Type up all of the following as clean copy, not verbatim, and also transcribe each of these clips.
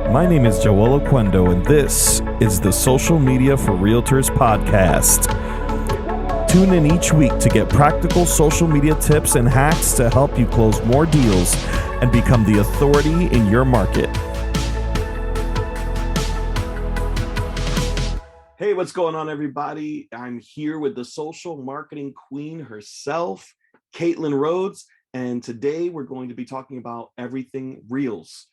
My name is Joel Oquendo, and this is the Social Media for Realtors podcast. Tune in each week to get practical social media tips and hacks to help you close more deals and become the authority in your market. Hey, what's going on, everybody? I'm here with the social marketing queen herself, Caitlin Rhodes, and today we're going to be talking about everything Reels.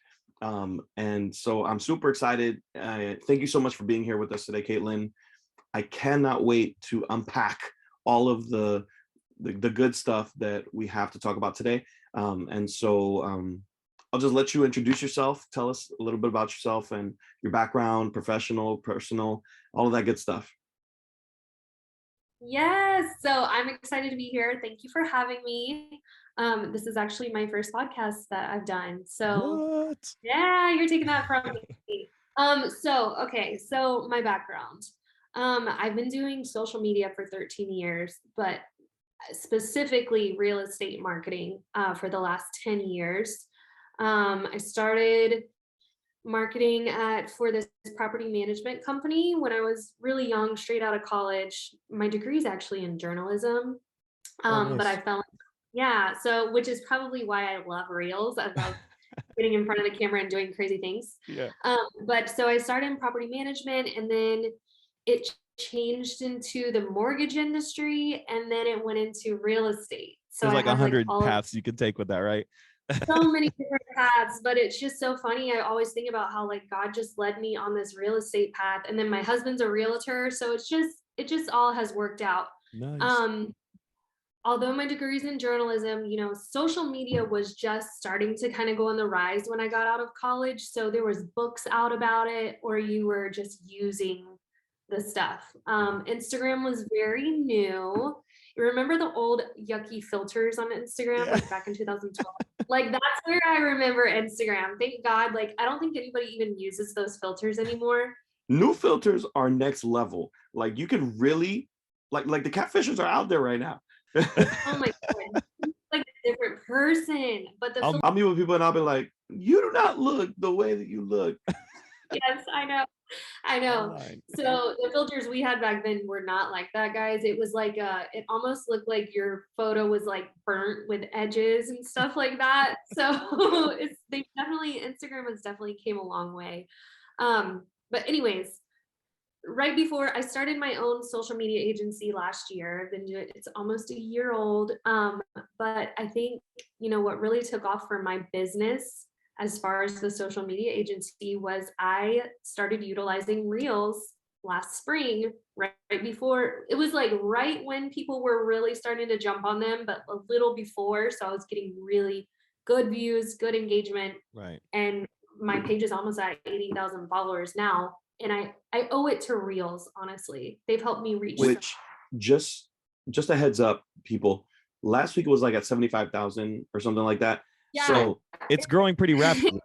And so I'm super excited. Thank you so much for being here with us today, Caitlin. I cannot wait to unpack all of the good stuff that we have to talk about today. I'll just let you introduce yourself. Tell us a little bit about yourself and your background, professional, personal, all of that good stuff. Yes, so I'm excited to be here. Thank you for having me. This is actually my first podcast that I've done. So What? yeah, you're taking that from me. So my background. I've been doing social media for 13 years, but specifically real estate marketing for the last 10 years. I started marketing for this property management company when I was really young, straight out of college. My degree is actually in journalism. Nice. But I fell, so which is probably why I love Reels. I love getting in front of the camera and doing crazy things. Yeah. But so I started in property management, and then it changed into the mortgage industry, and then it went into real estate. So There's like 100 all paths you could take with that, right? so many different paths, but it's just so funny. I always think about how like God just led me on this real estate path, and then my husband's a realtor, so it just all has worked out. Nice. Although my degree's in journalism, social media was just starting to kind of go on the rise when I got out of college. So there was books out about it, or you were just using the stuff. Instagram was very new. You remember the old yucky filters on Instagram, like back in 2012? Like that's where I remember Instagram. Thank God. Like I don't think anybody even uses those filters anymore. New filters are next level. Like you can really, like the catfishers are out there right now. Oh my God. Like a different person. But I'll meet with people and I'll be like, you do not look the way that you look. Yes, I know. So the filters we had back then were not like that, guys. It was like it almost looked like your photo was like burnt with edges and stuff like that. So Instagram has definitely came a long way. But anyways, right before I started my own social media agency last year, I've been doing it's almost a year old. But I think what really took off for my business as far as the social media agency was I started utilizing Reels last spring, right before it was like right when people were really starting to jump on them, but a little before. So I was getting really good views, good engagement. Right. And my page is almost at 80,000 followers now. And I owe it to Reels, honestly. They've helped me reach. Which just a heads up, people. Last week it was like at 75,000 or something like that. Yeah. So it's growing pretty rapidly.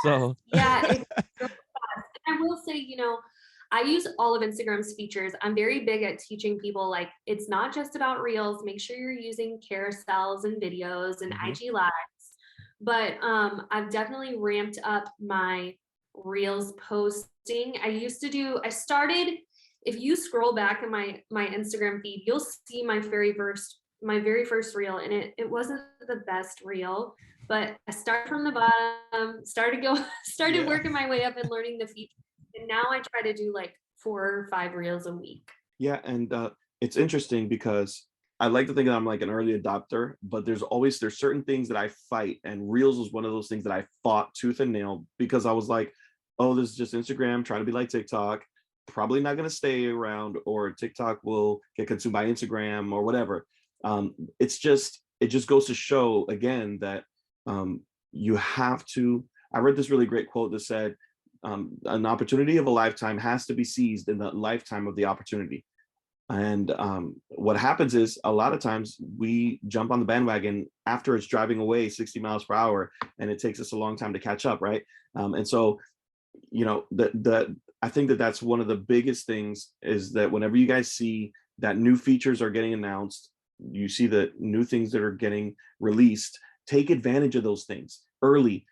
So yeah, it's so fast. And I will say, I use all of Instagram's features. I'm very big at teaching people like it's not just about Reels. Make sure you're using carousels and videos and IG Lives. But I've definitely ramped up my Reels posting. I started, if you scroll back in my Instagram feed, you'll see my very first reel, and it wasn't the best reel, but I started from the bottom, started working my way up and learning the features. And now I try to do like 4 or 5 reels a week. Yeah, and it's interesting because I like to think that I'm like an early adopter, but there's certain things that I fight, and Reels was one of those things that I fought tooth and nail because I was like, oh, this is just Instagram trying to be like TikTok, probably not going to stay around, or TikTok will get consumed by Instagram or whatever. It just goes to show again that you have to. I read this really great quote that said, an opportunity of a lifetime has to be seized in the lifetime of the opportunity. And what happens is a lot of times we jump on the bandwagon after it's driving away 60 miles per hour, and it takes us a long time to catch up, right? And so, I think that that's one of the biggest things is that whenever you guys see that new features are getting announced, you see the new things that are getting released, take advantage of those things early.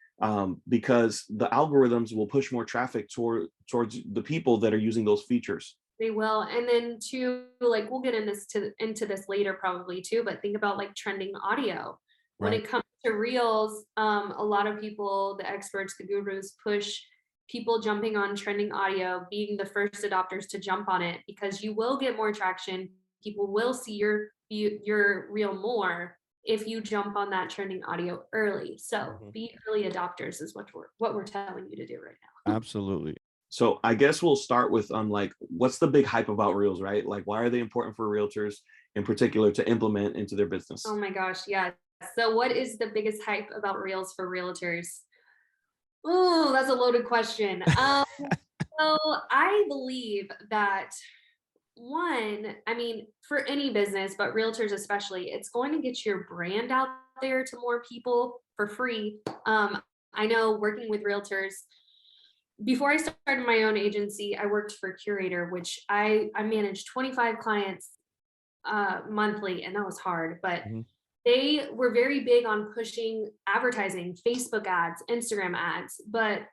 because the algorithms will push more traffic towards the people that are using those features. They will. And then too, like we'll get in this into this later probably too, but think about like trending audio. When Right. it comes to reels, a lot of people, the experts, the gurus push people jumping on trending audio, being the first adopters to jump on it because you will get more traction. People will see your reel more if you jump on that trending audio early. So Mhm. be early adopters is what we're telling you to do right now. Absolutely. So I guess we'll start with like what's the big hype about reels, right? Like why are they important for realtors in particular to implement into their Oh business? my gosh, yeah. So what is the biggest hype about reels for realtors? Oh, that's a loaded question. So I believe that one, I mean, for any business, but realtors especially, it's going to get your brand out there to more people for free. I know working with realtors, before I started my own agency, I worked for Curator, which I managed 25 clients monthly, and that was hard. But Mhm. they were very big on pushing advertising, Facebook ads, Instagram ads. But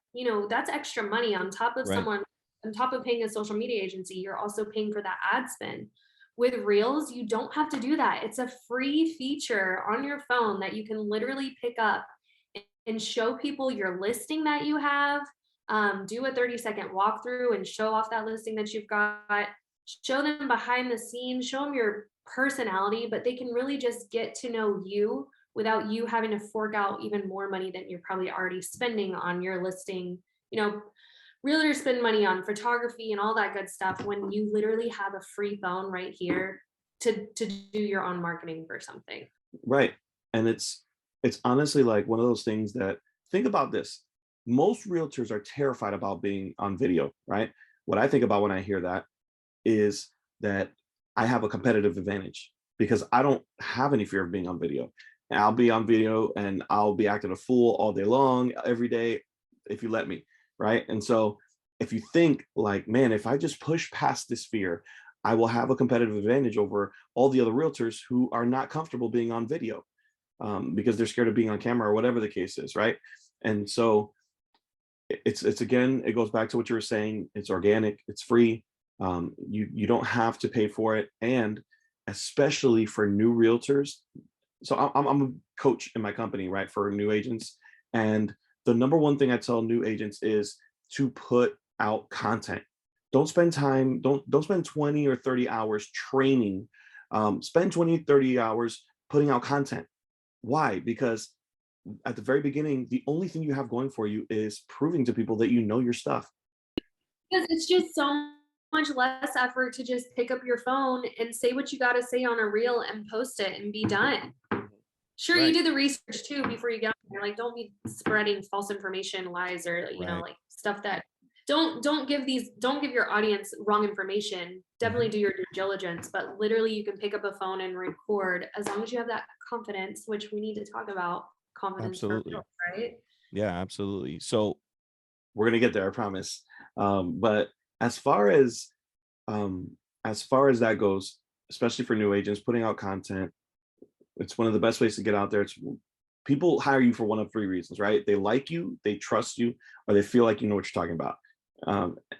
that's extra money on top of Right. someone, on top of paying a social media agency, you're also paying for that ad spend. With Reels, you don't have to do that. It's a free feature on your phone that you can literally pick up and show people your listing that you have. Do a 30-second walkthrough and show off that listing that you've got. Show them behind the scenes, show them your personality, but they can really just get to know you without you having to fork out even more money than you're probably already spending on your listing. You know, realtors spend money on photography and all that good stuff when you literally have a free phone right here to do your own marketing for something. Right. And it's honestly like one of those things that think about this. Most realtors are terrified about being on video, right? What I think about when I hear that is that I have a competitive advantage because I don't have any fear of being on video. And I'll be on video and I'll be acting a fool all day long, every day, if you let me, right? And so if you think like, man, if I just push past this fear, I will have a competitive advantage over all the other realtors who are not comfortable being on video because they're scared of being on camera or whatever the case is, right? And so it's again, it goes back to what you were saying. It's organic, it's free. You don't have to pay for it, and especially for new realtors. So I'm a coach in my company, right, for new agents, and the number one thing I tell new agents is to put out content. Don't spend time. Don't spend 20 or 30 hours training. Spend 20, 30 hours putting out content. Why? Because at the very beginning, the only thing you have going for you is proving to people that you know your stuff. Because it's just so much less effort to just pick up your phone and say what you got to say on a reel and post it and be done. Mhm. Sure, you Right. do the research too before you get on there. Like, don't be spreading false information, lies, or Right. like stuff that don't give your audience wrong information. Definitely Mhm. do your due diligence, but literally you can pick up a phone and record as long as you have that confidence, which we need to talk about confidence for real, Absolutely. right? Yeah, absolutely. So, We're gonna get there, I promise. But as far as um, as far as that goes, especially for new agents, putting out content, it's one of the best ways to get out there. It's people hire you for one of three reasons, right? They like you, they trust you, or they feel like you know what you're talking about.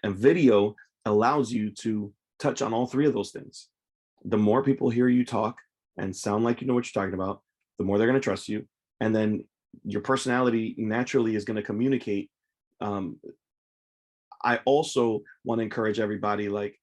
And video allows you to touch on all three of those things. The more people hear you talk and sound like you know what you're talking about, the more they're going to trust you. And then your personality naturally is going to communicate. Um, I also want to encourage everybody like,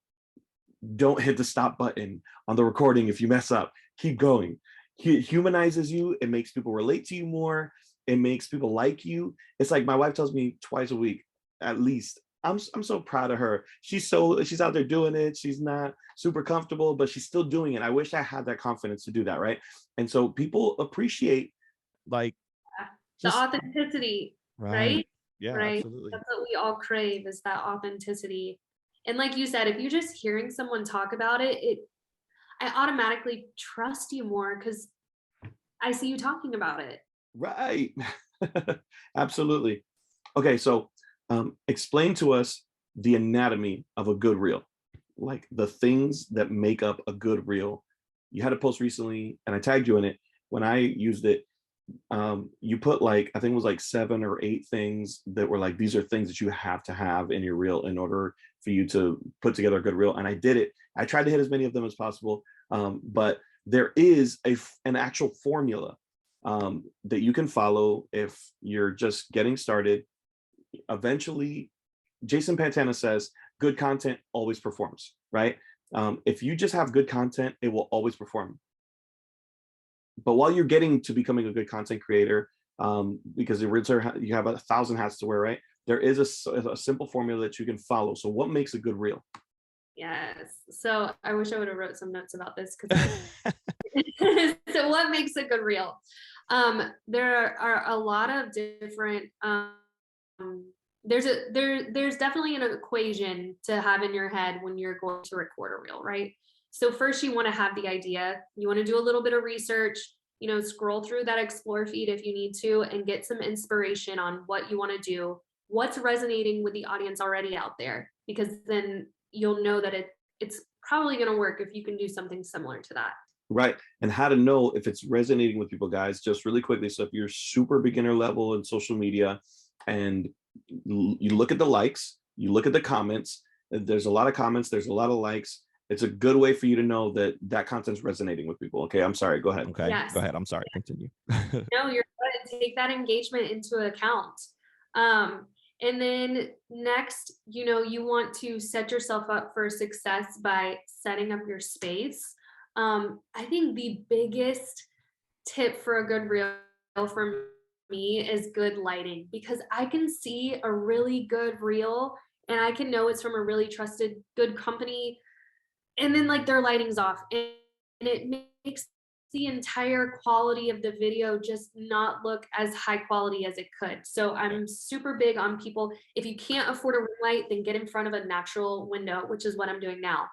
don't hit the stop button on the recording if you mess up. Keep going. It humanizes you. It makes people relate to you more. It makes people like you. It's like my wife tells me twice a week, at least. I'm so proud of her. She's out there doing it. She's not super comfortable, but she's still doing it. I wish I had that confidence to do that, right? And so people appreciate like, The just authenticity, right. right? Yeah, Right? absolutely. That's what we all crave is that authenticity. And like you said, if you're just hearing someone talk about it, I automatically trust you more because I see you talking about it. right. Absolutely. Okay, so explain to us the anatomy of a good reel, like the things that make up a good reel. You had a post recently, and I tagged you in it. When I used it, you put like, I think it was like 7 or 8 things that were like, these are things that you have to have in your reel in order for you to put together a good reel. And I did it. I tried to hit as many of them as possible. But there is an actual formula that you can follow if you're just getting started. Eventually, Jason Pantana says, good content always performs, right? If you just have good content, it will always perform. But while you're getting to becoming a good content creator, because the realtor, you have 1,000 hats to wear, right? There is a simple formula that you can follow. So what makes a good reel? Yes. So I wish I would have wrote some notes about this because so what makes a good reel? There are a lot of different there's definitely an equation to have in your head when you're going to record a reel, right? So first you want to have the idea, you want to do a little bit of research, scroll through that explore feed if you need to and get some inspiration on what you want to do, what's resonating with the audience already out there, because then you'll know that it's probably going to work if you can do something similar to that. Right. And how to know if it's resonating with people, guys, just really quickly. So if you're super beginner level in social media and you look at the likes, you look at the comments, there's a lot of comments, there's a lot of likes. It's a good way for you to know that that content's resonating with people. Okay, I'm sorry. Go ahead. Okay, Yes. go ahead. I'm sorry. Continue. No, you're good. Take that engagement into account. And then next, you want to set yourself up for success by setting up your space. I think the biggest tip for a good reel for me is good lighting, because I can see a really good reel and I can know it's from a really trusted, good company, and then like their lighting's off, and it makes the entire quality of the video just not look as high quality as it could. So I'm super big on people, if you can't afford a ring light, then get in front of a natural window, which is what I'm doing now.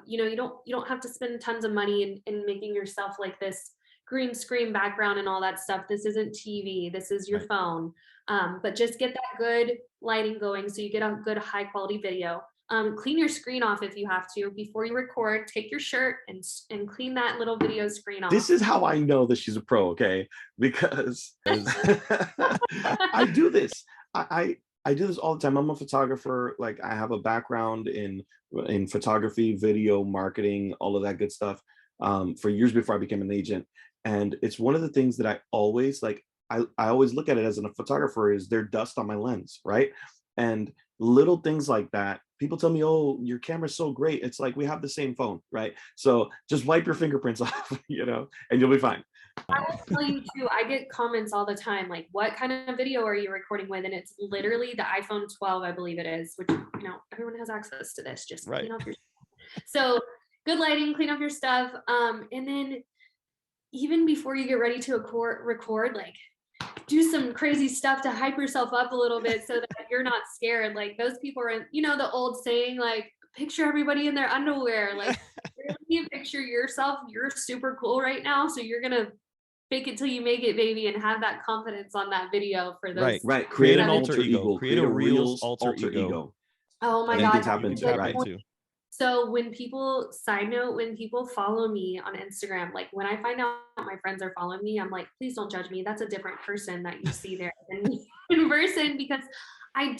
You don't have to spend tons of money in making yourself like this green screen background and all that stuff. This isn't TV, this is your phone. But just get that good lighting going so you get a good high quality video. Clean your screen off if you have to before you record. Take your shirt and clean that little video screen off. This is how I know that she's a pro, okay? Because I do this. I do this all the time. I'm a photographer. Like, I have a background in photography, video, marketing, all of that good stuff, for years before I became an agent. And it's one of the things that I always like. I always look at it as a photographer, is there dust on my lens, right? And little things like that. People tell me, "Oh, your camera's so great." It's like, we have the same phone, right? So just wipe your fingerprints off, and you'll be fine. I will tell you too, I get comments all the time, like, what kind of video are you recording with? And it's literally the iPhone 12, I believe it is, which, everyone has access to this. Just Right. clean up your stuff. So good lighting, clean up your stuff. And then even before you get ready to record, like, do some crazy stuff to hype yourself up a little bit so that you're not scared. Like, those people are in, the old saying, like, picture everybody in their underwear. Like, really picture yourself, you're super cool right now, so you're gonna fake it till you make it, baby, and have that confidence on that video for those. Right. Create an alter ego. ego. Create a Reels alter ego. Oh my And God. you can tap into it, right? So side note, when people follow me on Instagram, like when I find out my friends are following me, I'm like, please don't judge me. That's a different person that you see there than me in person, because I'm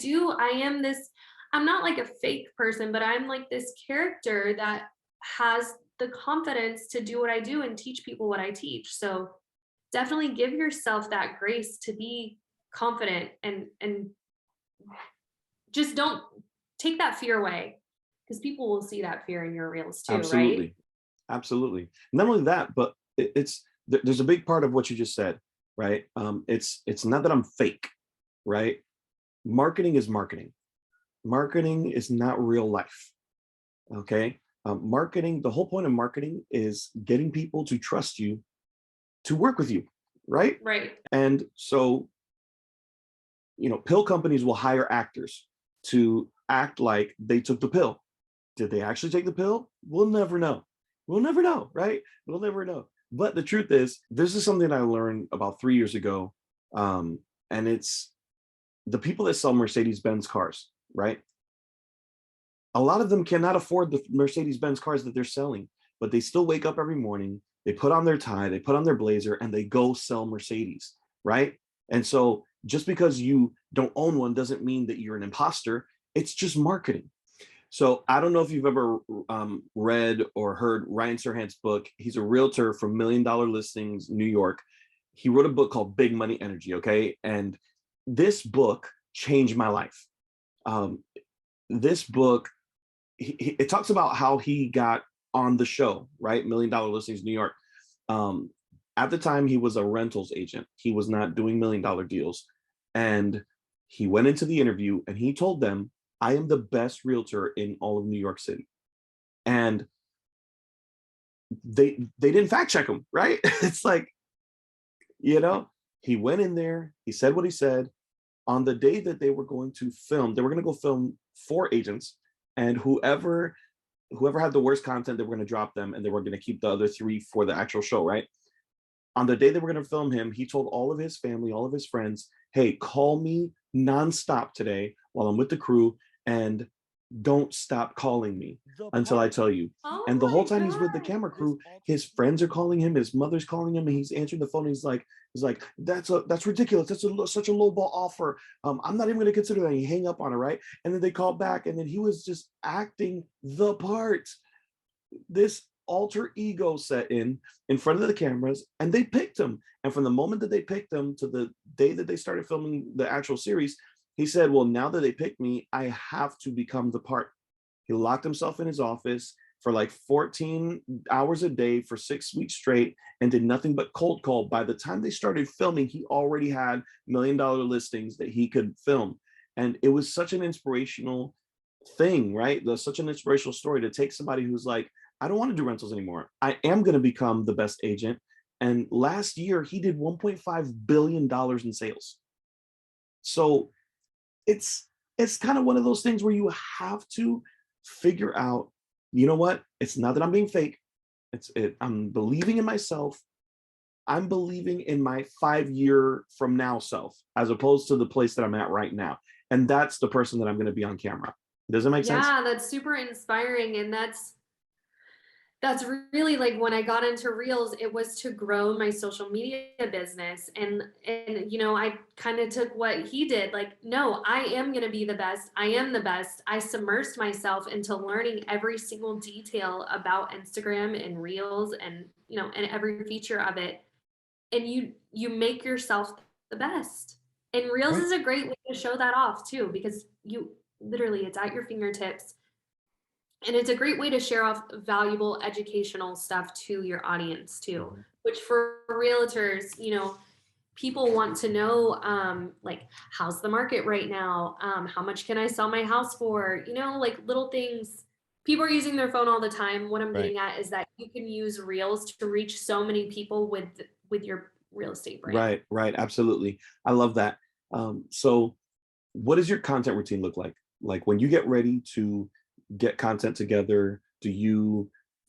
not like a fake person, but I'm like this character that has the confidence to do what I do and teach people what I teach. So definitely give yourself that grace to be confident, and just don't take that fear away, because people will see that fear in your reels too, Absolutely. right? Absolutely. Not only that, but there's a big part of what you just said, right? It's not that I'm fake, right? Marketing is marketing. Marketing is not real life. Okay. Marketing, the whole point of marketing is getting people to trust you to work with you, right? Right. And so, pill companies will hire actors to act like they took the pill. Did they actually take the pill? We'll never know. We'll never know, right? We'll never know. But the truth is, this is something I learned about 3 years ago. And it's the people that sell Mercedes-Benz cars, right? A lot of them cannot afford the Mercedes-Benz cars that they're selling, but they still wake up every morning. they put on their tie, they put on their blazer, and they go sell Mercedes, right? And so just because you don't own one doesn't mean that you're an imposter. It's just marketing. So I don't know if you've ever read or heard Ryan Serhant's book. He's a realtor from Million Dollar Listings, New York. He wrote a book called Big Money Energy. Okay, and this book changed my life. Um, this book, it talks about how he got on the show, right? Million Dollar Listings, New York. Um, at the time, he was a rentals agent. He was not doing $1 million deals, and he went into the interview and he told them, I am the best realtor in all of New York City. And they didn't fact check him, right? It's like, he went in there, he said what he said. On the day that they were going to film, they were going to go film 4 agents, and whoever had the worst content, they were going to drop them, and they were going to keep the other 3 for the actual show, right? On the day they were going to film him, he told all of his family, all of his friends, hey, call me nonstop today while I'm with the crew, and don't stop calling me until I tell you. Oh And the whole time he's with the God. camera crew, his friends are calling him, his mother's calling him, and he's answering the phone. He's like, that's ridiculous. That's such a low ball offer. I'm not even going to consider that. And he hang up on her, right? And then they call back, and then he was just acting the part. This alter ego set in front of the cameras, and they picked him. And from the moment that they picked him to the day that they started filming the actual series, he said, well, now that they picked me, I have to become the part. He locked himself in his office for like 14 hours a day for 6 weeks straight and did nothing but cold call. By the time they started filming, he already had $1 million listings that he could film. And it was such an inspirational thing, right? There's such an inspirational story to take somebody who's like, I don't want to do rentals anymore. I am going to become the best agent. And last year, he did $1.5 billion in sales. So it's kind of one of those things where you have to figure out, you know what? It's not that I'm being fake. I'm believing in myself. I'm believing in my 5 year from now self, as opposed to the place that I'm at right now. And that's the person that I'm going to be on camera. Does it make sense? Yeah, that's super inspiring. And that's really like when I got into Reels, it was to grow my social media business. And I kind of took what he did. Like, no, I am going to be the best. I am the best. I submersed myself into learning every single detail about Instagram and Reels and, and every feature of it. And you make yourself the best. And Reels Right. is a great way to show that off too, because it's at your fingertips. And it's a great way to share off valuable educational stuff to your audience too, which for realtors, people want to know, like, how's the market right now? How much can I sell my house for? Like little things. People are using their phone all the time. What I'm Right. getting at is that you can use Reels to reach so many people with your real estate brand. Right. Absolutely. I love that. So what does your content routine look like? Like when you get ready to get content together,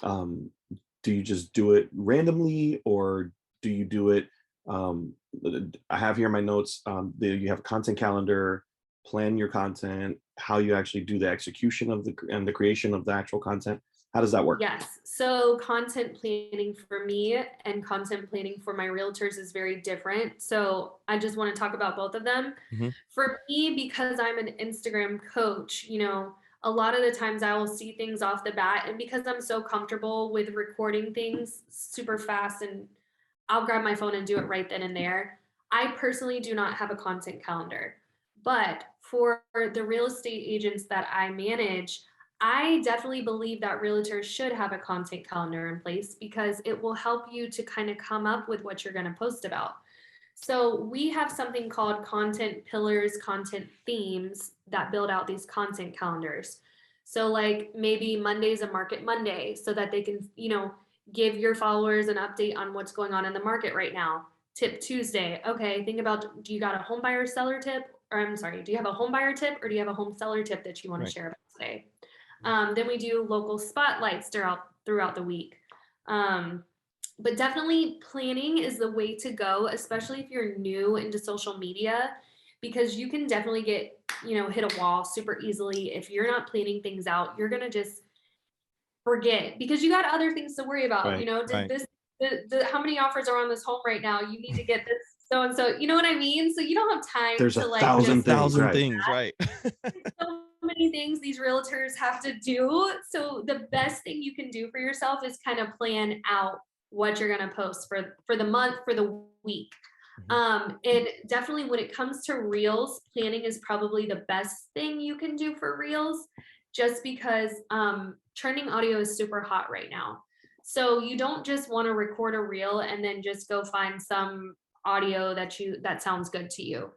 um, do you just do it randomly, or do you do it? Um, I have here in my notes, you have a content calendar, plan your content, how you actually do the execution of the creation of the actual content. How does that work? Yes. So content planning for me and content planning for my realtors is very different. So I just want to talk about both of them. Mhm. For me, because I'm an Instagram coach, a lot of the times I will see things off the bat. And because I'm so comfortable with recording things super fast and I'll grab my phone and do it right then and there, I personally do not have a content calendar. But for the real estate agents that I manage, I definitely believe that realtors should have a content calendar in place because it will help you to kind of come up with what you're going to post about. So we have something called content pillars, content themes that build out these content calendars. So like maybe Monday's a market Monday so that they can, give your followers an update on what's going on in the market right now. Tip Tuesday. Okay, think about, do you got a home buyer seller tip? Or I'm sorry, do you have a home buyer tip or do you have a home seller tip that you want to Right. share about today? Then we do local spotlights throughout the week. But definitely planning is the way to go, especially if you're new into social media, because you can definitely get, hit a wall super easily. If you're not planning things out, you're going to just forget because you got other things to worry about. Right. Did Right. this how many offers are on this home right now? You need to get this so and so. You know what I mean? So you don't have time There's to a like thousand just things, thousand right? things, right? so many things these realtors have to do. So the best thing you can do for yourself is kind of plan out what you're going to post for the month, for the week. And definitely when it comes to reels, planning is probably the best thing you can do for reels, just because trending audio is super hot right now. So you don't just want to record a reel and then just go find some audio that sounds good to you.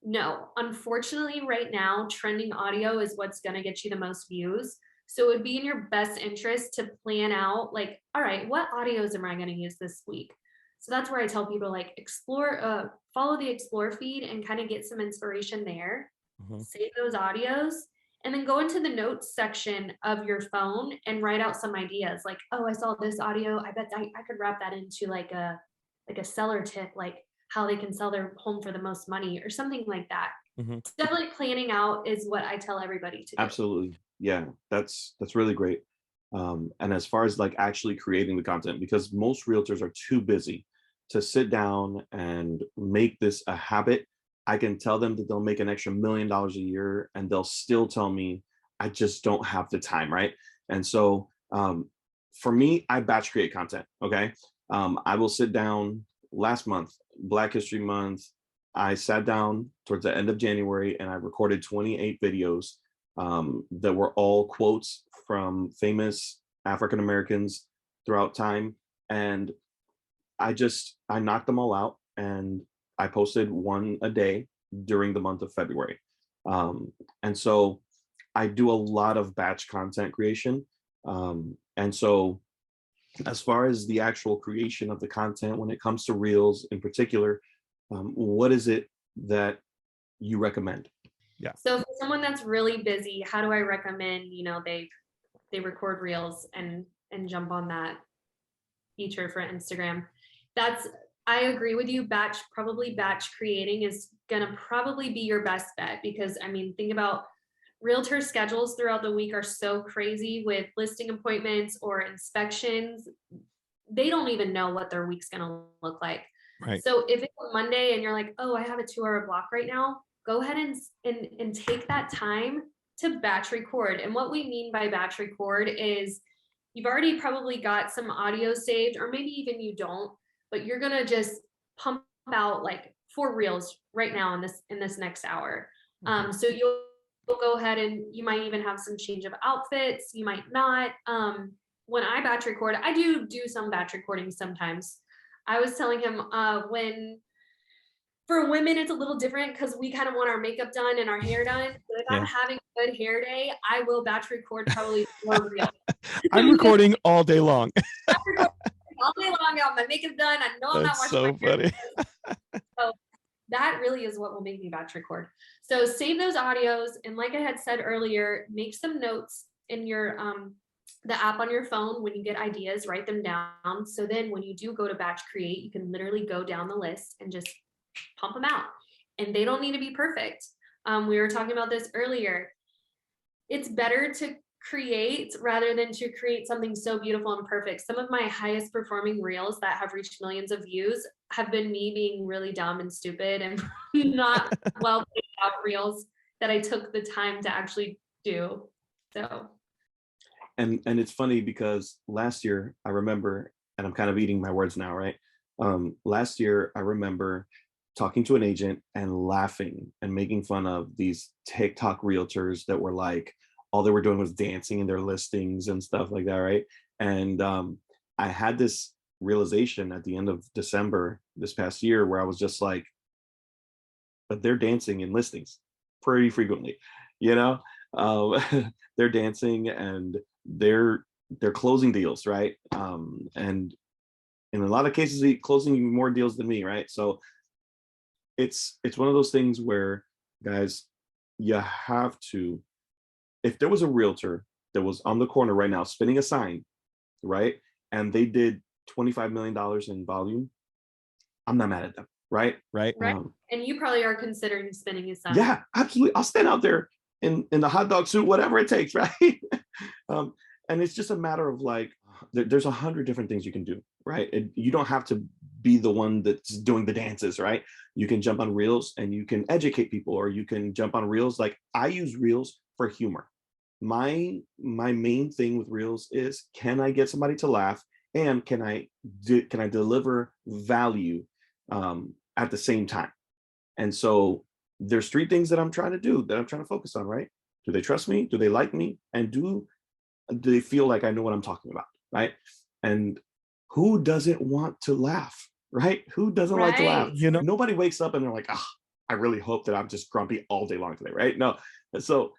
No, unfortunately, right now, trending audio is what's going to get you the most views. So it would be in your best interest to plan out, like, all right, what audios am I going to use this week? So that's where I tell people, like, follow the explore feed and kind of get some inspiration there. Save those audios, and then go into the notes section of your phone and write out some ideas. Like, oh, I saw this audio. I bet I could wrap that into like a seller tip, like how they can sell their home for the most money or something like that. Definitely planning out is what I tell everybody to do. Absolutely. Yeah, that's really great. And as far as like actually creating the content, because most realtors are too busy to sit down and make this a habit. I can tell them that they'll make an extra $1 million a year and they'll still tell me, I just don't have the time, right? And so for me, I batch create content, okay? I will sit down last month, Black History Month, I sat down towards the end of January and I recorded 28 videos that were all quotes from famous African Americans throughout time. And I knocked them all out and I posted one a day during the month of February. And so I do a lot of batch content creation. And so as far as the actual creation of the content, when it comes to reels in particular, what is it that you recommend? Yeah. So for someone that's really busy, how do I recommend, they record reels and jump on that feature for Instagram? I agree with you. Batch creating is gonna probably be your best bet, because I mean, think about realtor schedules throughout the week are so crazy with listing appointments or inspections. They don't even know what their week's gonna look like. Right. So if it's a Monday and you're like, oh, I have a 2-hour block right now, go ahead and take that time to batch record. And what we mean by batch record is you've already probably got some audio saved, or maybe even you don't, but you're gonna just pump out like 4 reels right now in this next hour. So you'll go ahead and you might even have some change of outfits, you might not. When I batch record, I do some batch recording sometimes. I was telling him when for women it's a little different because we kind of want our makeup done and our hair done. So if I'm having a good hair day, I will batch record probably 4 reels. I'm recording all day long. I'm recording all day long, got my makeup done. I know I'm not That's washing so my hair. funny. So that really is what will make me batch record. So save those audios, and like I had said earlier, make some notes in your the app on your phone. When you get ideas, write them down. So then when you do go to batch create, you can literally go down the list and just pump them out. And they don't need to be perfect. We were talking about this earlier. It's better to create rather than to create something so beautiful and perfect. Some of my highest performing reels that have reached millions of views have been me being really dumb and stupid and not well laid out reels that I took the time to actually do. So And it's funny because last year I remember, and I'm kind of eating my words now, right? Last year I remember talking to an agent and laughing and making fun of these TikTok realtors that were like, all they were doing was dancing in their listings and stuff like that, right? And I had this realization at the end of December this past year where I was just like, but they're dancing in listings pretty frequently, you know? They're dancing and they're closing deals, right? And in a lot of cases, they're closing even more deals than me, right? So it's one of those things where, guys, you have to, if there was a realtor that was on the corner right now spinning a sign, right, and they did $25 million in volume, I'm not mad at them, right? Right. And you probably are considering spinning a sign. Yeah, absolutely. I'll stand out there in the hot dog suit, whatever it takes, right? And it's just a matter of like, there's 100 different things you can do. right? You don't have to be the one that's doing the dances, right? You can jump on reels and you can educate people, or you can jump on reels. Like I use reels for humor. My main thing with reels is, can I get somebody to laugh, and can I deliver value at the same time? And so there's three things that I'm trying to do, that I'm trying to focus on, right? Do they trust me? Do they like me? And do they feel like I know what I'm talking about, right? And who doesn't want to laugh, right? Who doesn't like to laugh? Right. You know, Nobody wakes up and they're like, ah, I really hope that I'm just grumpy all day long today, right? No. So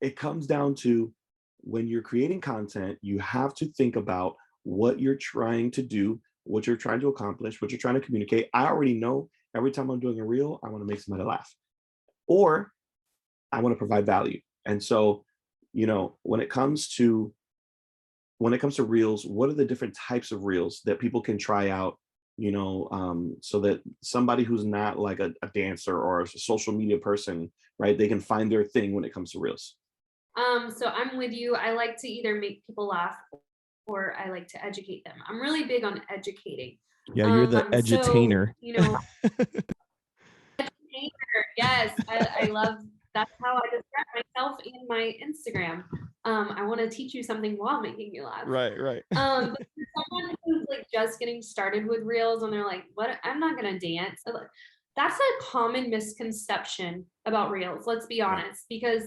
it comes down to, when you're creating content, you have to think about what you're trying to do, what you're trying to accomplish, what you're trying to communicate. I already know every time I'm doing a reel, I want to make somebody laugh, or I want to provide value. And so, when it comes to reels, what are the different types of reels that people can try out, so that somebody who's not like a dancer or a social media person, right, they can find their thing when it comes to reels. So I'm with you. I like to either make people laugh or I like to educate them. I'm really big on educating. yeah, you're the So, edutainer. yes, I love, that's how I describe myself in my Instagram. I want to teach you something while making you laugh. Right, right. But for someone who's like just getting started with reels and they're like, what? I'm not gonna dance. That's a common misconception about reels, let's be Yeah. honest, because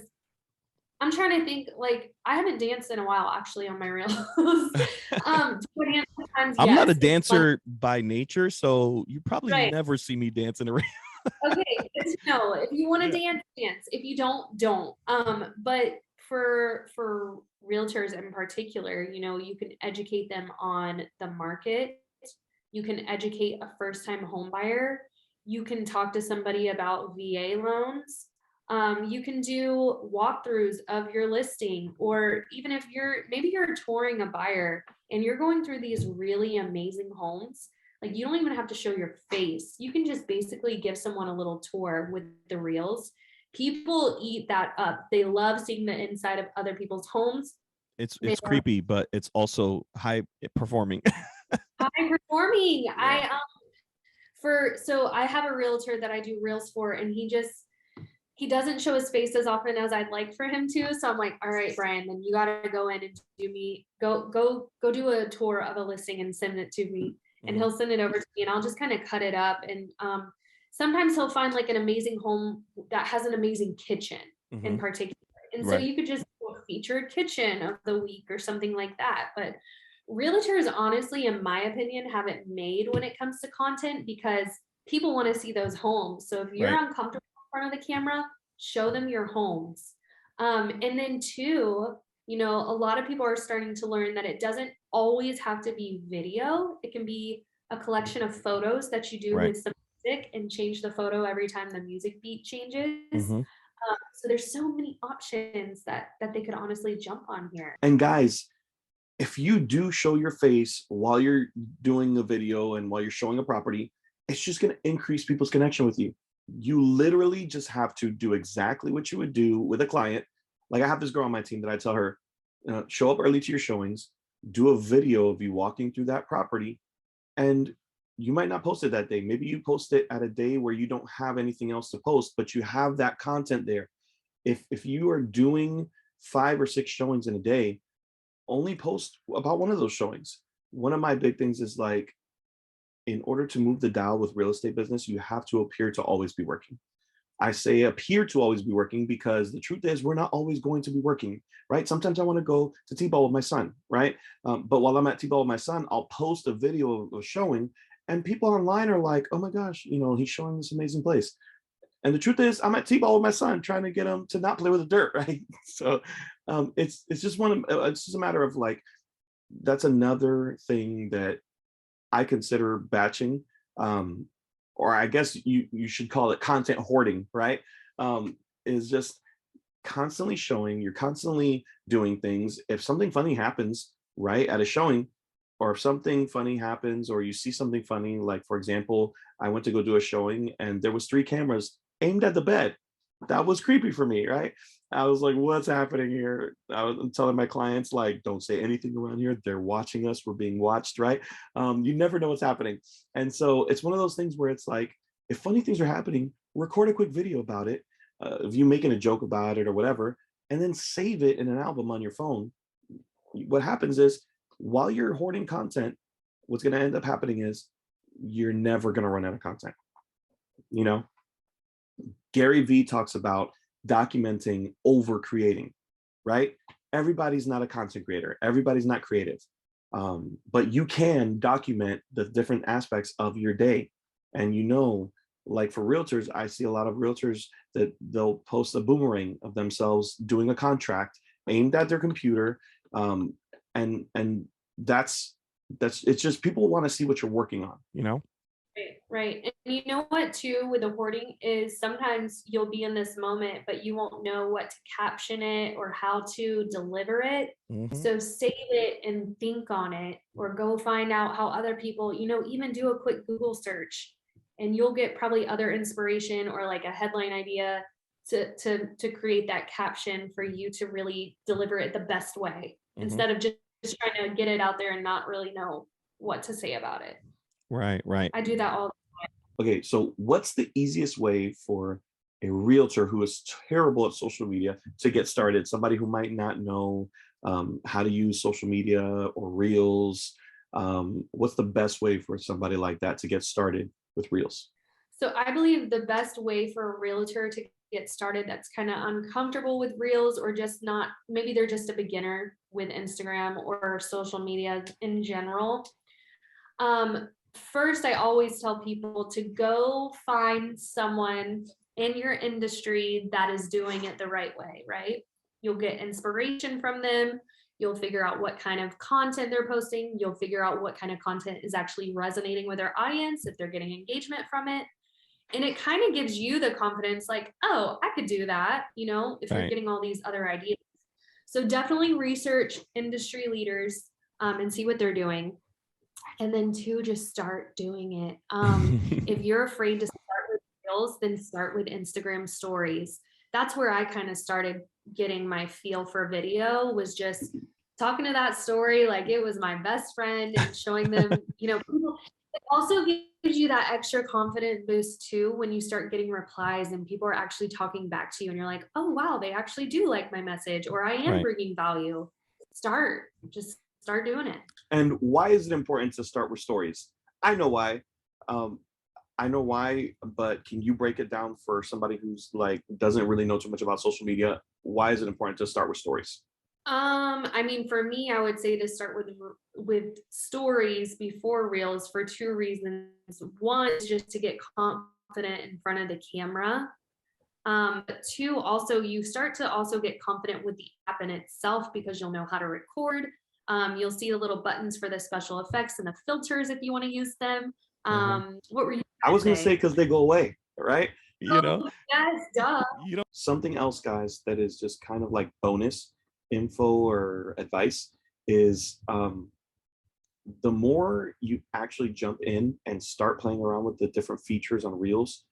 I'm trying to think, like, I haven't danced in a while actually on my reels. Do I dance sometimes? I'm not a Yes. It's fun. dancer by nature, so you probably Right. never see me dancing around. Okay, good to know. If you want to Yeah. dance, dance. If you don't, don't. But for realtors in particular, you can educate them on the market. You can educate a first-time home buyer. You can talk to somebody about VA loans. You can do walkthroughs of your listing, or even if maybe you're touring a buyer and you're going through these really amazing homes, like you don't even have to show your face. You can just basically give someone a little tour with the reels. People eat that up. They love seeing the inside of other people's homes. They It's love creepy, but it's also high performing. high performing. Yeah. So I have a realtor that I do reels for, and he doesn't show his face as often as I'd like for him to. So I'm like, all right, Brian, then you gotta go in and go do a tour of a listing and send it to me. And Mhm. he'll send it over to me and I'll just kind of cut it up. And sometimes he'll find like an amazing home that has an amazing kitchen in Mhm. particular. And so Right. you could just do a featured kitchen of the week or something like that. But realtors, honestly, in my opinion, have it made when it comes to content, because people want to see those homes. So if you're Right. uncomfortable in front of the camera, show them your homes. And then two, a lot of people are starting to learn that it doesn't always have to be video. It can be a collection of photos that you do Right. with some music and change the photo every time the music beat changes. Mhm. So there's so many options that they could honestly jump on here. And guys, if you do show your face while you're doing a video and while you're showing a property, it's just going to increase people's connection with you. You literally just have to do exactly what you would do with a client. Like I have this girl on my team that I tell her, show up early to your showings, do a video of you walking through that property, and you might not post it that day. Maybe you post it at a day where you don't have anything else to post, but you have that content there. If you are doing 5 or 6 showings in a day, only post about one of those showings. One of my big things is like, in order to move the dial with real estate business, you have to appear to always be working. I say appear to always be working because the truth is we're not always going to be working, right? Sometimes I want to go to T-ball with my son, right? But while I'm at T-ball with my son, I'll post a video of a showing, and people online are like, "Oh my gosh, he's showing this amazing place." And the truth is, I'm at T-ball with my son, trying to get him to not play with the dirt, right? So it's just it's just a matter of like, that's another thing that I consider batching, um, or I guess you should call it content hoarding, right? Is just constantly showing, you're constantly doing things. If something funny happens, right, at a showing, or if something funny happens, or you see something funny, like for example, I went to go do a showing and there was 3 cameras aimed at the bed. that was creepy for me, right? I was like, what's happening here? I was telling my clients, like, don't say anything around here. They're watching us. We're being watched, right? You never know what's happening. And so it's one of those things where it's like, if funny things are happening, record a quick video about it. If you making a joke about it or whatever, and then save it in an album on your phone. What happens is while you're hoarding content, what's going to end up happening is you're never going to run out of content. You know, Gary Vee talks about documenting over creating, right? Everybody's not a content creator, everybody's not creative. But you can document the different aspects of your day. And like for realtors, I see a lot of realtors that they'll post a boomerang of themselves doing a contract aimed at their computer. And that's it's just people want to see what you're working on, Right, right. And you know what, too, with the hoarding is sometimes you'll be in this moment, but you won't know what to caption it or how to deliver it. Mhm. So save it and think on it, or go find out how other people, even do a quick Google search, and you'll get probably other inspiration or like a headline idea to create that caption for you to really deliver it the best way, Mhm. instead of just trying to get it out there and not really know what to say about it. Right, right. I do that all. Okay, so what's the easiest way for a realtor who is terrible at social media to get started? Somebody who might not know how to use social media or Reels. What's the best way for somebody like that to get started with Reels? So I believe the best way for a realtor to get started that's kind of uncomfortable with Reels, or just not, maybe they're just a beginner with Instagram or social media in general. First, I always tell people to go find someone in your industry that is doing it the right way, right? You'll get inspiration from them. You'll figure out what kind of content they're posting. You'll figure out what kind of content is actually resonating with their audience, if they're getting engagement from it. And it kind of gives you the confidence, like, oh, I could do that, if you're Right. getting all these other ideas. So definitely research industry leaders, and see what they're doing. And then two, just start doing it. If you're afraid to start with Reels, then start with Instagram stories. That's where I kind of started getting my feel for video, was just talking to that story like it was my best friend, and showing them, people. It also gives you that extra confident boost too when you start getting replies and people are actually talking back to you, and you're like, oh wow, they actually do like my message, or I am Right. bringing value. Just start doing it. And why is it important to start with stories? I know why. Um, I know why, but can you break it down for somebody who's like doesn't really know too much about social media? Why is it important to start with stories? I mean, for me, I would say to start with stories before reels for two reasons. One is just to get confident in front of the camera. But two, also you start to also get confident with the app in itself, because you'll know how to record. You'll see the little buttons for the special effects and the filters if you want to use them. Mhm. What were you I gonna was gonna say say? because they go away, right? You know, Oh, yes, duh. you know. Something else, guys, that is just kind of like bonus info or advice is the more you actually jump in and start playing around with the different features on Reels,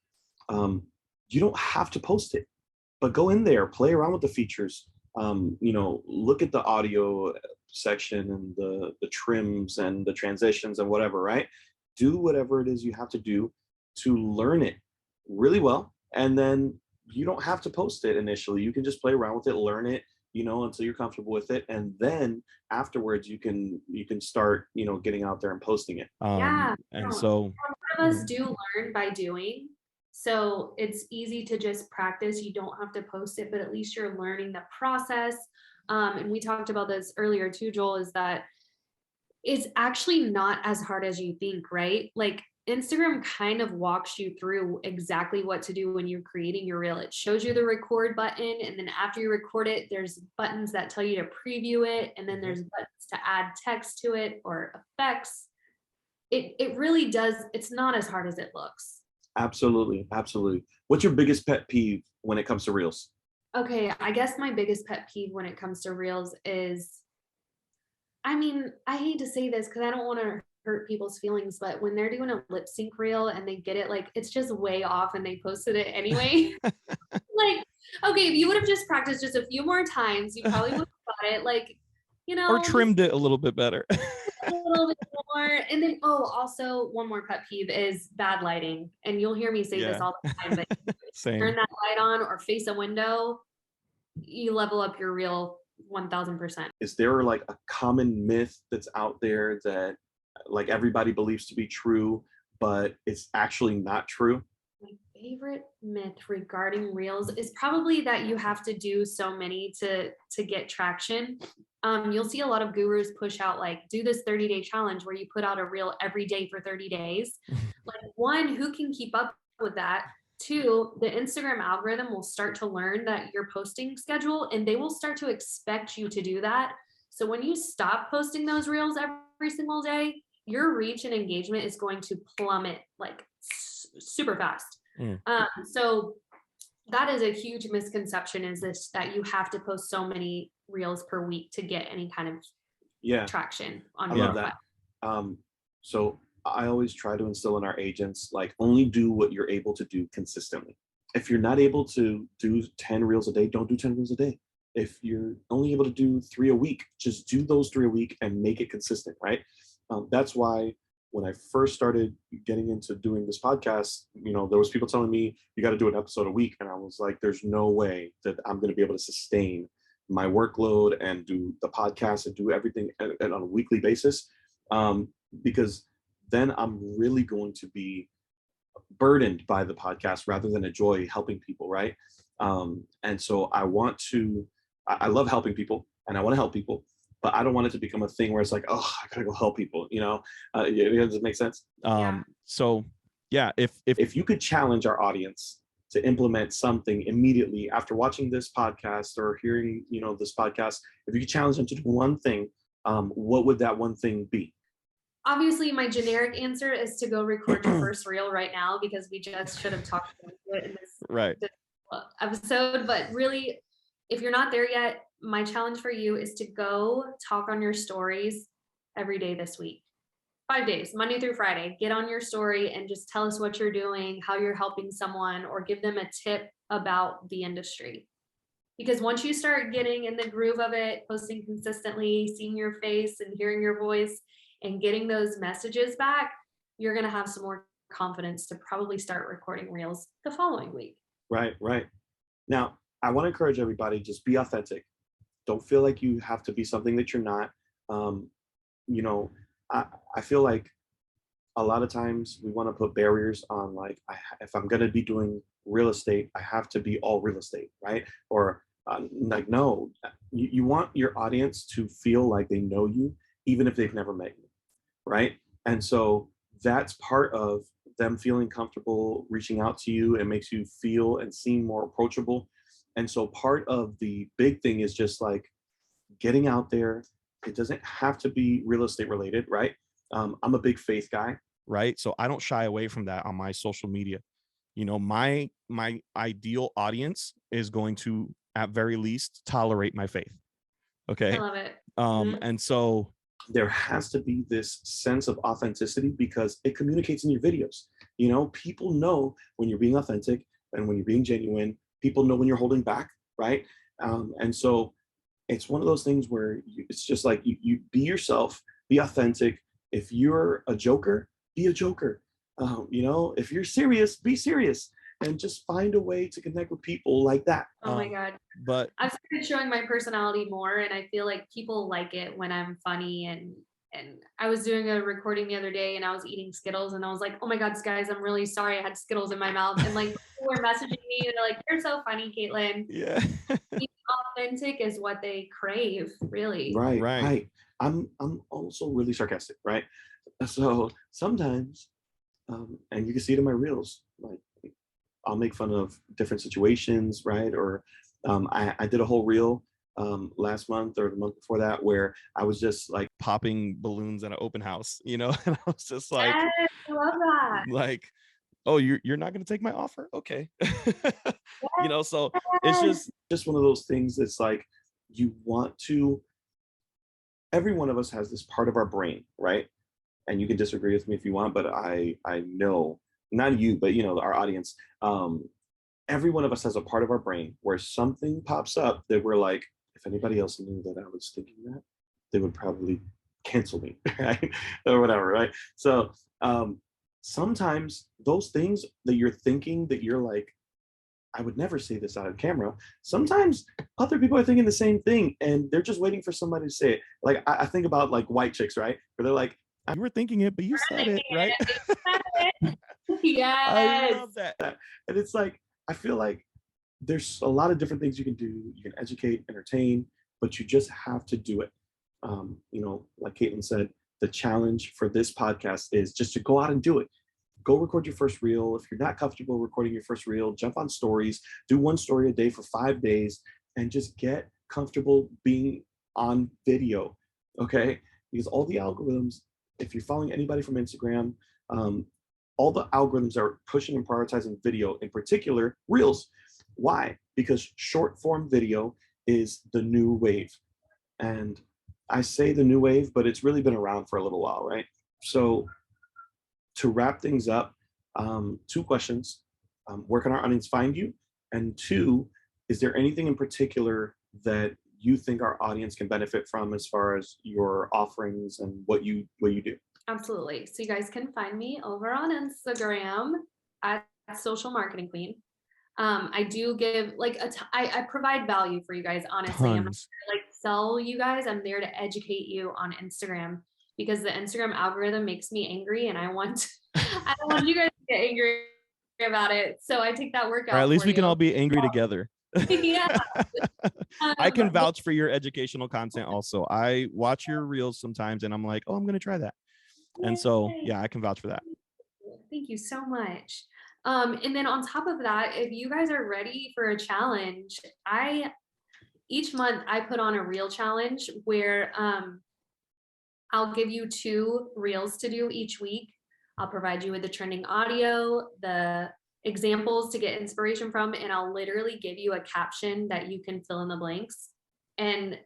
um, you don't have to post it, but go in there, play around with the features. Look at the audio section and the trims and the transitions and whatever, right? Do whatever it is you have to do to learn it really well, and then you don't have to post it initially. You can just play around with it, learn it, until you're comfortable with it, and then afterwards you can start, getting out there and posting it. Yeah. And No, so a lot of us do learn by doing. So it's easy to just practice. You don't have to post it, but at least you're learning the process. And we talked about this earlier too, Joel, is that it's actually not as hard as you think, right? Like Instagram kind of walks you through exactly what to do when you're creating your reel. It shows you the record button, and then after you record it, there's buttons that tell you to preview it, and then there's buttons to add text to it or effects. It really does. It's not as hard as it looks. Absolutely, absolutely. What's your biggest pet peeve when it comes to Reels? Okay, I guess my biggest pet peeve when it comes to reels is, I mean, I hate to say this because I don't want to hurt people's feelings, but when they're doing a lip sync reel and they get it, like it's just way off and they posted it anyway. Like, okay, if you would have just practiced just a few more times, you probably would have got it. Like, Or just trimmed it a little bit better. a little bit more. And then, also one more pet peeve is bad lighting. And you'll hear me say this Yeah. all the time, but turn Same. that light on or face a window, you level up your reel 1000%. Is there like a common myth that's out there that like everybody believes to be true, but it's actually not true? My favorite myth regarding reels is probably that you have to do so many to get traction. You'll see a lot of gurus push out like do this 30-day challenge where you put out a reel every day for 30 days. Like one, who can keep up with that? Two, the Instagram algorithm will start to learn that your posting schedule and they will start to expect you to do that. So when you stop posting those reels every single day, your reach and engagement is going to plummet like super fast. Mm. So that is a huge misconception, is this that you have to post so many reels per week to get any kind of Yeah, traction on I your love profile. that. So I always try to instill in our agents, like only do what you're able to do consistently. If you're not able to do 10 reels a day, don't do 10 reels a day. If you're only able to do 3 a week, just do those 3 a week and make it consistent, right? That's why when I first started getting into doing this podcast, there was people telling me you got to do an episode a week, and I was like, there's no way that I'm going to be able to sustain my workload and do the podcast and do everything and on a weekly basis, because then I'm really going to be burdened by the podcast rather than enjoy helping people, right? And so I love helping people and I want to help people, but I don't want it to become a thing where it's like, oh, I gotta go help people, does it make sense? So yeah, if If you could challenge our audience to implement something immediately after watching this podcast or hearing, this podcast, if you could challenge them to do one thing, what would that one thing be? Obviously, my generic answer is to go record your first reel right now, because we just should have talked about it in right. this episode. But really, if you're not there yet, my challenge for you is to go talk on your stories every day this week. 5 days, Monday through Friday. Get on your story and just tell us what you're doing, how you're helping someone, or give them a tip about the industry. Because once you start getting in the groove of it, posting consistently, seeing your face and hearing your voice and getting those messages back, you're going to have some more confidence to probably start recording reels the following week. Right. Now, I want to encourage everybody, just be authentic. Don't feel like you have to be something that you're not. Um, you know, I feel like a lot of times we want to put barriers on, like, if I'm going to be doing real estate, I have to be all real estate, right? Or like, no, you want your audience to feel like they know you, even if they've never met you, right? And so that's part of them feeling comfortable reaching out to you. It makes you feel and seem more approachable. And so part of the big thing is just like getting out there. It doesn't have to be real estate related, right? I'm a big faith guy. Right. So I don't shy away from that on my social media. My ideal audience is going to, at very least, tolerate my faith. Okay. I love it. And so there has to be this sense of authenticity because it communicates in your videos. People know when you're being authentic and when you're being genuine. People know when you're holding back, right? And so it's one of those things where it's just like you be yourself, be authentic. If you're a joker, be a joker. If you're serious, be serious, and just find a way to connect with people like that. Oh my God. But I've started showing my personality more, and I feel like people like it when I'm funny. And I was doing a recording the other day and I was eating Skittles and I was like, oh my God, guys, I'm really sorry I had Skittles in my mouth. And like people were messaging me and they're like, you're so funny, Caitlin. yeah. Being authentic is what they crave, really. Right. I'm also really sarcastic, right? So sometimes, and you can see it in my reels, like I'll make fun of different situations, right? Or I did a whole reel last month or the month before that where I was just like Popping balloons at an open house, and I was just like, Yes, I love that. like, oh, you're not going to take my offer? Okay. So it's Yes. just one of those things that's like every one of us has this part of our brain, right? And you can disagree with me if you want, but I know, not you, but our audience, every one of us has a part of our brain where something pops up that we're like, if anybody else knew that I was thinking that, they would probably cancel me, right? Or whatever, right? So sometimes those things that you're thinking that you're like, I would never say this out of camera. Sometimes other people are thinking the same thing and they're just waiting for somebody to say it. Like I think about like white chicks, right? Where they're like, You were thinking it, but you We're said it, thinking right? it. You said it. I Yes. love that. and it's like, I feel like there's a lot of different things you can do. You can educate, entertain, but you just have to do it. Like Caitlin said, the challenge for this podcast is just to go out and do it. Go record your first reel. If you're not comfortable recording your first reel, jump on stories, do one story a day for 5 days, and just get comfortable being on video. Okay. Because all the algorithms, if you're following anybody from Instagram, um, all the algorithms are pushing and prioritizing video, in particular, reels. Why? Because short form video is the new wave. And I say the new wave, but it's really been around for a little while, right? So to wrap things up, two questions. Where can our audience find you? And two, is there anything in particular that you think our audience can benefit from as far as your offerings and what you do? Absolutely. So you guys can find me over on Instagram at Social Marketing Queen. I do give like I provide value for you guys. Honestly, I'm not Tons. here to, like, sell you guys. I'm there to educate you on Instagram because the Instagram algorithm makes me angry, and I want I don't want you guys to get angry about it. So I take that work Or at out least for we can you. all be angry together. Yeah. I can But vouch for your educational content also. I watch your reels sometimes and I'm like, oh, I'm going to try that. And so, yay. yeah, I can vouch for that. Thank you so much. And then on top of that, if you guys are ready for a challenge, each month I put on a reel challenge where I'll give you 2 reels to do each week. I'll provide you with the trending audio, the examples to get inspiration from, and I'll literally give you a caption that you can fill in the blanks. And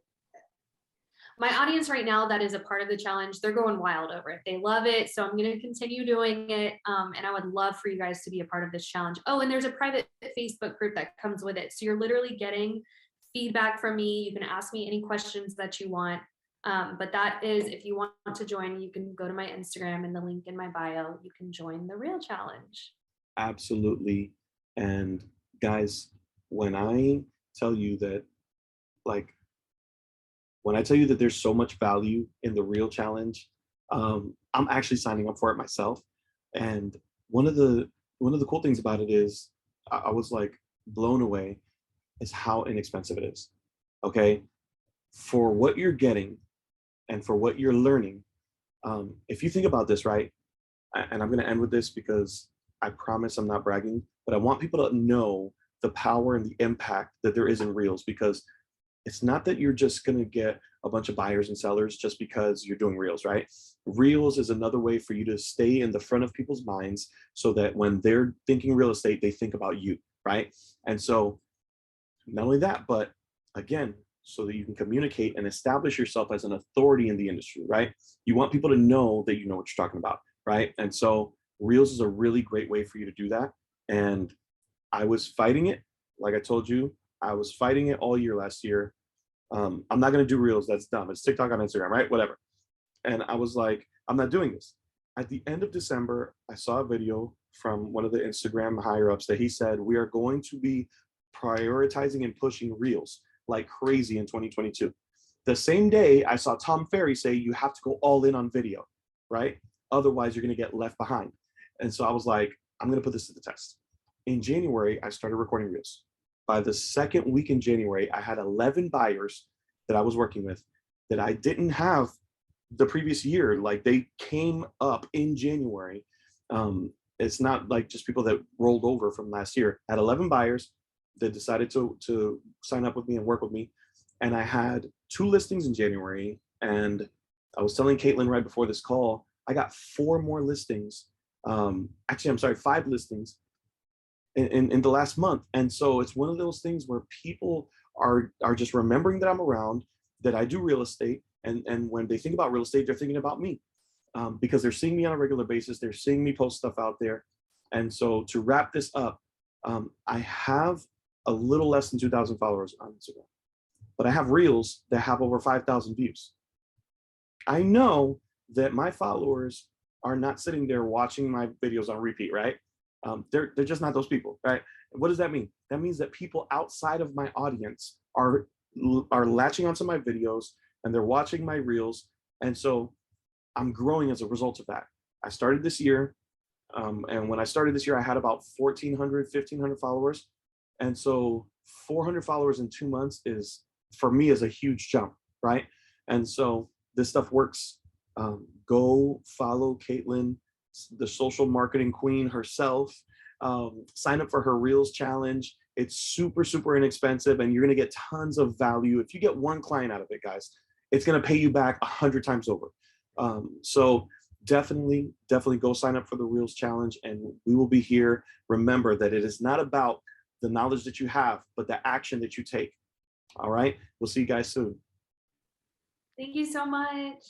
my audience right now that is a part of the challenge, they're going wild over it. They love it. So I'm going to continue doing it. And I would love for you guys to be a part of this challenge. Oh, and there's a private Facebook group that comes with it. So you're literally getting feedback from me. You can ask me any questions that you want. But that is, if you want to join, you can go to my Instagram and the link in my bio. You can join the Real Challenge. Absolutely. And guys, when I tell you that, like, when I tell you that there's so much value in the real challenge, I'm actually signing up for it myself. And one of the one of the cool things about it is I was like blown away is how inexpensive it is. Okay, for what you're getting and for what you're learning. If you think about this, right? And I'm going to end with this because I promise I'm not bragging, but I want people to know the power and the impact that there is in reels because it's not that you're just going to get a bunch of buyers and sellers just because you're doing reels, right? Reels is another way for you to stay in the front of people's minds so that when they're thinking real estate, they think about you, right? And so not only that, but again, so that you can communicate and establish yourself as an authority in the industry, right? You want people to know that you know what you're talking about, right? And so reels is a really great way for you to do that. And I was fighting it. Like I told you, I was fighting it all year last year. I'm not going to do reels. That's dumb. It's TikTok on Instagram, right? Whatever. And I was like, I'm not doing this. At the end of December, I saw a video from one of the Instagram higher ups that he said, we are going to be prioritizing and pushing reels like crazy in 2022. The same day, I saw Tom Ferry say, you have to go all in on video, right? Otherwise, you're going to get left behind. And so I was like, I'm going to put this to the test. In January, I started recording reels. By the second week in January, I had 11 buyers that I was working with that I didn't have the previous year. Like they came up in January. It's not like just people that rolled over from last year. I had 11 buyers that decided to sign up with me and work with me. And I had 2 listings in January. And I was telling Caitlin right before this call, I got 4 more listings. Actually, I'm sorry, 5 listings in the last month. And so it's one of those things where people are just remembering that I'm around, that I do real estate. And when they think about real estate, they're thinking about me because they're seeing me on a regular basis. They're seeing me post stuff out there. And so to wrap this up, I have a little less than 2,000 followers on Instagram, but I have reels that have over 5,000 views. I know that my followers are not sitting there watching my videos on repeat, right? They're just not those people, right? What does that mean? That means that people outside of my audience are latching onto my videos and they're watching my reels, and so I'm growing as a result of that. I started this year, and when I started this year, I had about 1,400, 1,500 followers, and so 400 followers in 2 months is, for me, is a huge jump, right? And so this stuff works. Go follow Caitlin, the social marketing queen herself. Sign up for her Reels challenge. It's super, super inexpensive, and you're going to get tons of value. If you get one client out of it, guys, it's going to pay you back 100 times over. So definitely, definitely go sign up for the Reels challenge, and we will be here. Remember that it is not about the knowledge that you have, but the action that you take. All right. We'll see you guys soon. Thank you so much.